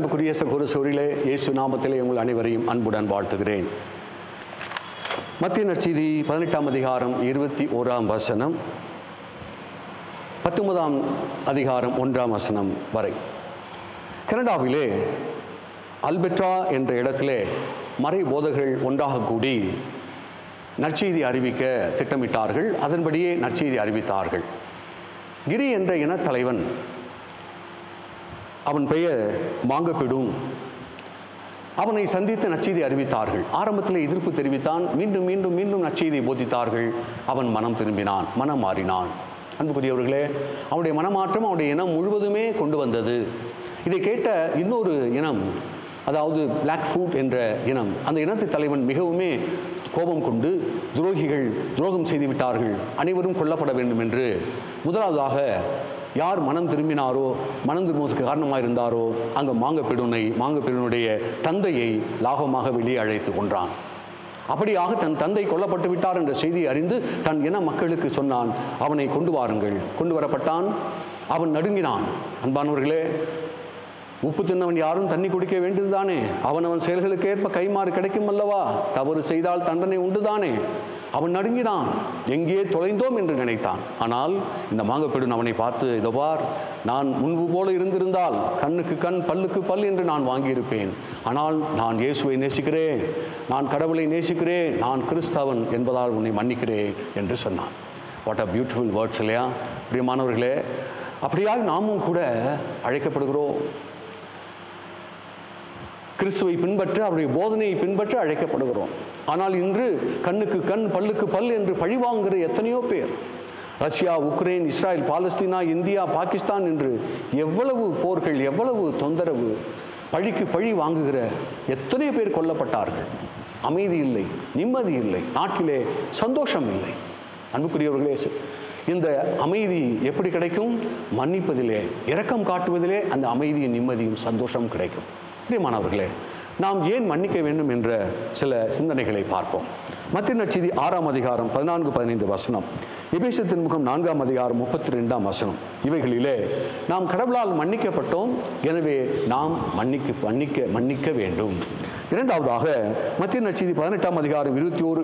பேரன்புக்குரிய சகோதர சகோதரிகளே, இயேசு நாமத்திலே உங்கள் அனைவரையும் அன்புடன் வாழ்த்துகிறேன். மத்தேயு நற்செய்தி 18ஆம் அதிகாரம் 21ஆம் வசனம் 19ஆம் அதிகாரம் 1ஆம் வசனம் வரை. கனடாவிலே அல்பெர்டா என்ற இடத்திலே மறை போதகர்கள் ஒன்றாக கூடி நற்செய்தி அறிவிக்க திட்டமிட்டார்கள். அதன்படியே நற்செய்தி அறிவித்தார்கள். கிரி என்ற இனத்தலைவன், அவன் பெயர் மாங்கப்பெடும், அவனை சந்தித்து நற்செய்தி அறிவித்தார்கள். ஆரம்பத்தில் எதிர்ப்பு தெரிவித்தான். மீண்டும் மீண்டும் மீண்டும் நற்செய்தியை போதித்தார்கள். அவன் மனம் திரும்பினான், மனம் மாறினான். அன்புக்குரியவர்களே, அவனுடைய மனமாற்றம் அவனுடைய இனம் முழுவதுமே கொண்டு வந்தது. இதை கேட்ட இன்னொரு இனம், அதாவது பிளாக் ஃபுட் என்ற இனம், அந்த இனத்து தலைவன் மிகவுமே கோபம் கொண்டு துரோகிகள் துரோகம் செய்து விட்டார்கள், அனைவரும் கொல்லப்பட வேண்டும் என்று முதலாவதாக யார் மனம் திரும்பினாரோ, மனம் திரும்புவதற்கு காரணமாக இருந்தாரோ, அங்கே மாங்கப்பெடுனுடைய தந்தையை லாகமாக வெளியே அழைத்து கொன்றான். அப்படியாக தன் தந்தை கொல்லப்பட்டு விட்டார் என்ற செய்தியை அறிந்து தன் இன மக்களுக்கு சொன்னான். அவனை கொண்டு வாருங்கள். கொண்டு வரப்பட்டான். அவன் நடுங்கினான். அன்பானவர்களே, உப்பு தின்னவன் யாரும் தண்ணி குடிக்க வேண்டியதுதானே? அவனவன் செயல்களுக்கு ஏற்ப கைமாறு கிடைக்கும் அல்லவா? தவறு செய்தால் தண்டனை உண்டுதானே? அவன் நடுங்கினான். எங்கே தொலைந்தோம் என்று நினைத்தான். ஆனால் இந்த மாங்கப்பெடும் அவனை பார்த்து, இதோ பார், நான் முன்பு போல இருந்திருந்தால் கண்ணுக்கு கண் பல்லுக்கு பல் என்று நான் வாங்கியிருப்பேன். ஆனால் நான் இயேசுவை நேசிக்கிறேன், நான் கடவுளை நேசிக்கிறேன், நான் கிறிஸ்தவன் என்பதால் உன்னை மன்னிக்கிறேன் என்று சொன்னான். வாட் அ பியூட்டிஃபுல் வேர்ட்ஸ் இல்லையா பிரியமானவர்களே? அப்படியாக நாமும் கூட அழைக்கப்படுகிறோம். கிறிஸ்துவை பின்பற்ற, அவருடைய போதனையை பின்பற்ற அழைக்கப்படுகிறோம். ஆனால் இன்று கண்ணுக்கு கண் பல்லுக்கு பல் என்று பழிவாங்குகிற எத்தனையோ பேர், Russia, Ukraine, Israel, Palestine, India, Pakistan என்று எவ்வளவு போர்கள், எவ்வளவு தொந்தரவு, பழிக்கு பழி வாங்குகிற எத்தனை பேர் கொல்லப்பட்டார்கள். அமைதி இல்லை, நிம்மதி இல்லை, நாட்டிலே சந்தோஷம் இல்லை. அன்புக்குரியவர்களே, இந்த அமைதி எப்படி கிடைக்கும்? மன்னிப்பதிலே, இரக்கம் காட்டுவதிலே அந்த அமைதியும் நிம்மதியும் சந்தோஷம் கிடைக்கும். பிரியமானவர்களே, நாம் ஏன் மன்னிக்க வேண்டும் என்ற சில சிந்தனைகளை பார்ப்போம். மத்தேயு நற்செய்தி 6ஆம் அதிகாரம் 14-15 வசனம், எபேசியர் திருமுகம் 4ஆம் அதிகாரம் 32ஆம் வசனம், இவைகளிலே நாம் கடவுளால் மன்னிக்கப்பட்டோம், எனவே நாம் மன்னிக்க வேண்டும். இரண்டாவதாக மத்தேயு நற்செய்தி 18ஆம் அதிகாரம் 21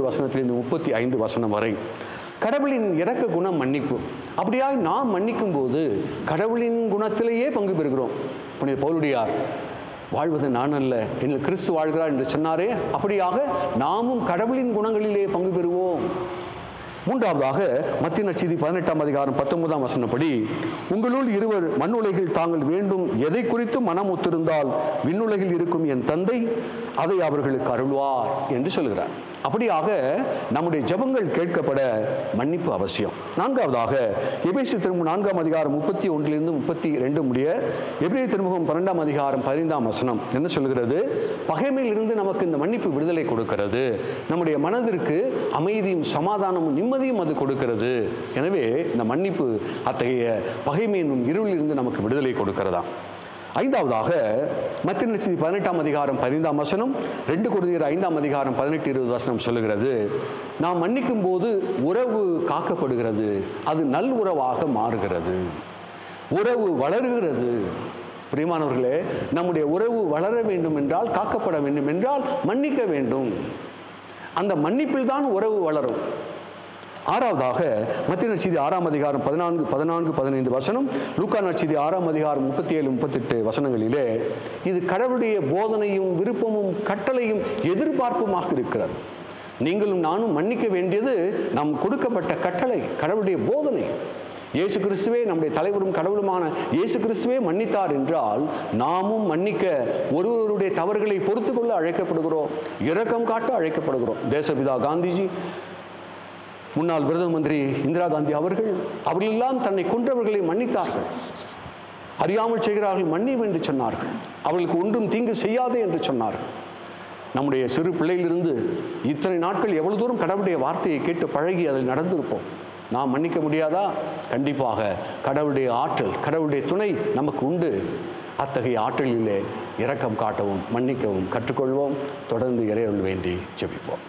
வசனத்திலிருந்து 35 வசனம் வரை, கடவுளின் இரக்க குணம் மன்னிப்பு. அப்படியாக நாம் மன்னிக்கும் போது கடவுளின் குணத்திலேயே பங்கு பெறுகிறோம். புனித பவுலுடையார், வாழ்வது நான் அல்ல, என்னில் கிறிஸ்து வாழ்கிறார் என்று சொன்னாரே, அப்படியாக நாமும் கடவுளின் குணங்களிலே பங்கு பெறுவோம். மூன்றாவதாக மத்தேயு நற்செய்தி 18ஆம் அதிகாரம் 19ஆம் வசனப்படி, உங்களுள் இருவர் மண்ணுலகில் தாங்கள் வேண்டும் எதை குறித்து மனம் ஒத்திருந்தால் விண்ணுலகில் இருக்கும் என் தந்தை அதை அவர்களுக்கு அருள்வார் என்று சொல்கிறார். அப்படியாக நம்முடைய ஜெபங்கள் கேட்கப்பட மன்னிப்பு அவசியம். நான்காவதாக எபேசியர் திருமுகம் 4ஆம் அதிகாரம் 31 32 முடிய, எபிரேயர் திருமுகம் 12ஆம் அதிகாரம் 15ஆம் வசனம் என்ன சொல்கிறது? பகைமையிலிருந்து நமக்கு இந்த மன்னிப்பு விடுதலை கொடுக்கிறது. நம்முடைய மனதிற்கு அமைதியும் சமாதானமும் நிம்மதியும் அது கொடுக்கிறது. எனவே இந்த மன்னிப்பு அத்தகைய பகைமை என்னும் இருளிலிருந்து நமக்கு விடுதலை கொடுக்கிறதா. ஐந்தாவதாக மத்தேயு நற்செய்தி 18ஆம் அதிகாரம் 15ஆம் வசனம், 2 கொரிந்தியர் 5ஆம் அதிகாரம் 18-20 வசனம் சொல்லுகிறது, நாம் மன்னிக்கும் போது உறவு காக்கப்படுகிறது, அது நல் உறவாக மாறுகிறது, உறவு வளருகிறது. பிரியமானவர்களே, நம்முடைய உறவு வளர வேண்டும் என்றால், காக்கப்பட வேண்டும் என்றால் மன்னிக்க வேண்டும். அந்த மன்னிப்பில் தான் உறவு வளரும். ஆறாவதாக மத்தேயு நற்செய்தி 6ஆம் அதிகாரம் 14-15 வசனம், லூக்கா நற்செய்தி 6ஆம் அதிகாரம் 37-38 வசனங்களிலே இது கடவுளுடைய போதனையும் விருப்பமும் கட்டளையும் எதிர்பார்ப்புமாக இருக்கிறது. நீங்களும் நானும் மன்னிக்க வேண்டியது நம் கொடுக்கப்பட்ட கட்டளை, கடவுளுடைய போதனை. இயேசு கிறிஸ்துவே நம்முடைய தலைவரும் கடவுளுமான இயேசு கிறிஸ்துவே மன்னித்தார் என்றால் நாமும் மன்னிக்க, ஒருவருடைய தவறுகளை பொறுத்து கொள்ள அழைக்கப்படுகிறோம், இரக்கம் காட்ட அழைக்கப்படுகிறோம். தேசபிதா காந்திஜி, முன்னாள் பிரதம மந்திரி இந்திரா காந்தி அவர்களெல்லாம் தன்னை கொன்றவர்களை மன்னித்தார்கள். அறியாமல் செய்கிறார்கள் மன்னியும் என்று சொன்னார்கள். அவர்களுக்கு ஒன்றும் தீங்கு செய்யாதே என்று சொன்னார்கள். நம்முடைய சிறு பிள்ளையிலிருந்து இத்தனை நாட்கள் எவ்வளவு தூரம் கடவுளுடைய வார்த்தையை கேட்டு பழகி அதில் நடந்திருப்போம். நாம் மன்னிக்க முடியாதா? கண்டிப்பாக கடவுளுடைய ஆற்றல், கடவுளுடைய துணை நமக்கு உண்டு. அத்தகைய ஆற்றலிலே இரக்கம் காட்டவும் மன்னிக்கவும் கற்றுக்கொள்வோம். தொடர்ந்து இறையருள் வேண்டி ஜெபிப்போம்.